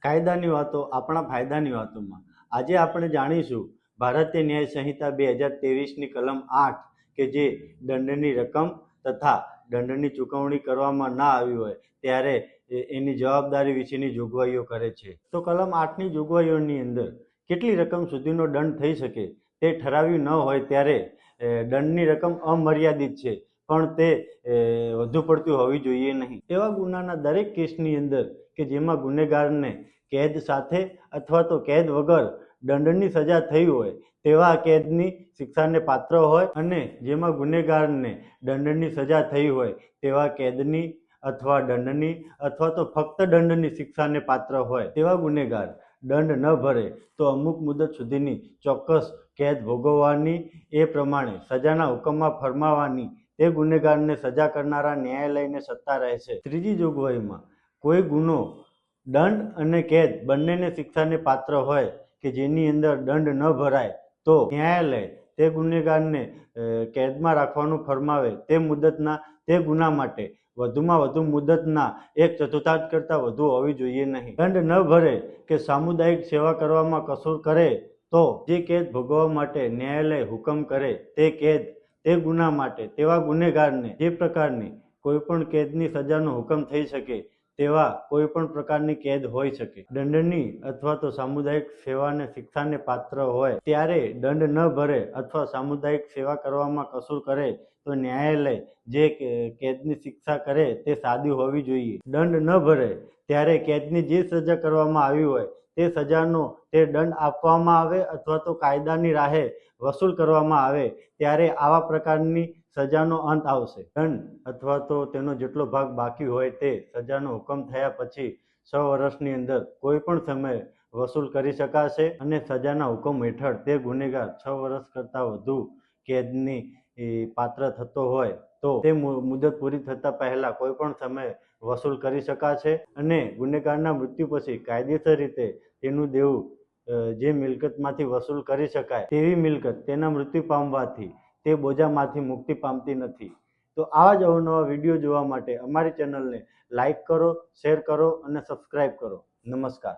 કાયદાની વાતો આપણા ફાયદાની વાતોમાં આજે આપણે જાણીશું ભારતીય ન્યાય સંહિતા 2023ની કલમ 8 કે જે દંડની રકમ તથા દંડની ચૂકવણી કરવામાં ના આવી હોય ત્યારે એની જવાબદારી વિશેની જોગવાઈઓ કરે છે। તો કલમ 8ની જોગવાઈઓની અંદર કેટલી રકમ સુધીનો દંડ થઈ શકે તે ઠરાવ્યું ન હોય ત્યારે દંડની રકમ અમર્યાદિત છે પણ તે વધુ પડતી હોવી જોઈએ નહીં। એવા ગુનાના દરેક કેસની અંદર કે જેમાં ગુનેગારને કેદ સાથે અથવા તો કેદ વગર દંડની સજા થઈ હોય તેવા કેદની શિક્ષાને પાત્ર હોય અને જેમાં ગુનેગારને દંડની સજા થઈ હોય તેવા કેદની અથવા દંડની અથવા તો ફક્ત દંડની શિક્ષાને પાત્ર હોય તેવા ગુનેગાર દંડ ન ભરે તો અમુક મુદત સુધીની ચોક્કસ કેદ ભોગવવાની એ પ્રમાણે સજાના હુકમમાં ફરમાવવાની તે ગુનેગારને સજા કરનારા ન્યાયાલયને સત્તા રહેશે। ત્રીજી જોગવાઈમાં કોઈ ગુનો દંડ અને કેદ બંનેને શિક્ષાને પાત્ર હોય કે જેની અંદર દંડ ન ભરાય તો ન્યાયાલય તે ગુનેગારને કેદમાં રાખવાનું ફરમાવે તે મુદતના તે ગુના માટે વધુમાં વધુ મુદતના 1/4 કરતાં વધુ હોવી જોઈએ નહીં। દંડ ન ભરે કે સામુદાયિક સેવા કરવામાં કસૂર કરે તો જે કેદ ભોગવવા માટે ન્યાયાલય હુકમ કરે તે કેદ તે ગુના માટે તેવા ગુનેગારને જે પ્રકારની કોઈ પણ કેદની સજાનો હુકમ થઈ શકે તેવા કોઈ પણ પ્રકારની કેદ હોઈ શકે। દંડની અથવા તો સામુદાયિક સેવાને શિક્ષાને પાત્ર હોય ત્યારે દંડ ન ભરે અથવા સામુદાયિક સેવા કરવામાં કસૂર કરે તો ન્યાયાલય જે કેદની શિક્ષા કરે તે સાદી હોવી જોઈએ। દંડ ન ભરે ત્યારે કેદની જે સજા કરવામાં આવી હોય તે સજાનો તે દંડ આપવામાં આવે અથવા તો કાયદાની રાહે વસૂલ કરવામાં આવે ત્યારે આવા પ્રકારની સજાનો અંત આવશે। દંડ અથવા તો તેનો જેટલો ભાગ બાકી હોય તે સજાનો હુકમ થયા પછી 6 વર્ષની અંદર કોઈ પણ સમયે વસૂલ કરી શકાશે અને સજાના હુકમ હેઠળ તે ગુનેગાર 6 વર્ષ કરતાં વધુ કેદની પાત્ર થતો હોય તો તે મુદત પૂરી થતા પહેલા કોઈ પણ સમયે વસૂલ કરી શકાશે અને ગુનેગારના મૃત્યુ પછી કાયદેસર રીતે તેનું દેવું જે મિલકતમાંથી વસૂલ કરી શકાય તેવી મિલકત તેના મૃત્યુ પામવાથી તે બોજામાંથી મુક્તિ પામતી નથી। તો આવા જ અવનવા વિડીયો જોવા માટે અમારી ચેનલને લાઈક કરો, શેર કરો અને સબસ્ક્રાઈબ કરો। નમસ્કાર।